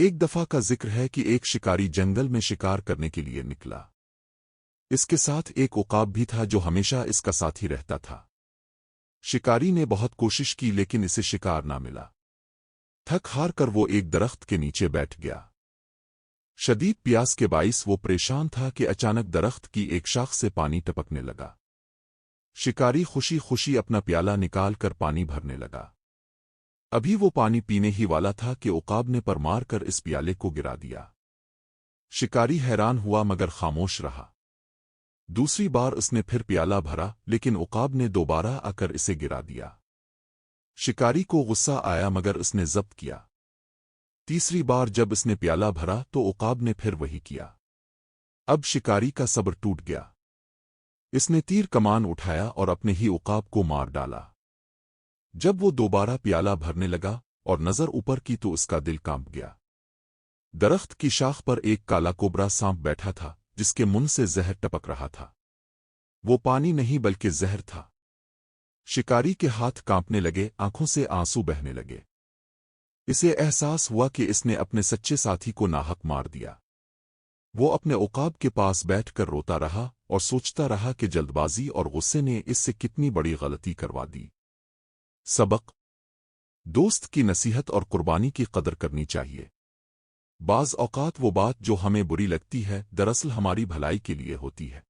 ایک دفعہ کا ذکر ہے کہ ایک شکاری جنگل میں شکار کرنے کے لیے نکلا۔ اس کے ساتھ ایک عقاب بھی تھا جو ہمیشہ اس کا ساتھی رہتا تھا۔ شکاری نے بہت کوشش کی لیکن اسے شکار نہ ملا۔ تھک ہار کر وہ ایک درخت کے نیچے بیٹھ گیا۔ شدید پیاس کے باعث وہ پریشان تھا کہ اچانک درخت کی ایک شاخ سے پانی ٹپکنے لگا۔ شکاری خوشی خوشی اپنا پیالہ نکال کر پانی بھرنے لگا۔ ابھی وہ پانی پینے ہی والا تھا کہ عقاب نے پر مار کر اس پیالے کو گرا دیا۔ شکاری حیران ہوا مگر خاموش رہا۔ دوسری بار اس نے پھر پیالہ بھرا لیکن عقاب نے دوبارہ آ کر اسے گرا دیا۔ شکاری کو غصہ آیا مگر اس نے ضبط کیا۔ تیسری بار جب اس نے پیالہ بھرا تو عقاب نے پھر وہی کیا۔ اب شکاری کا صبر ٹوٹ گیا۔ اس نے تیر کمان اٹھایا اور اپنے ہی عقاب کو مار ڈالا۔ جب وہ دوبارہ پیالہ بھرنے لگا اور نظر اوپر کی تو اس کا دل کانپ گیا۔ درخت کی شاخ پر ایک کالا کوبرا سانپ بیٹھا تھا جس کے منہ سے زہر ٹپک رہا تھا۔ وہ پانی نہیں بلکہ زہر تھا۔ شکاری کے ہاتھ کانپنے لگے، آنکھوں سے آنسو بہنے لگے۔ اسے احساس ہوا کہ اس نے اپنے سچے ساتھی کو ناحق مار دیا۔ وہ اپنے عقاب کے پاس بیٹھ کر روتا رہا اور سوچتا رہا کہ جلد بازی اور غصے نے اس سے کتنی بڑی غلطی کروا دی۔ سبق: دوست کی نصیحت اور قربانی کی قدر کرنی چاہیے۔ بعض اوقات وہ بات جو ہمیں بری لگتی ہے دراصل ہماری بھلائی کے لیے ہوتی ہے۔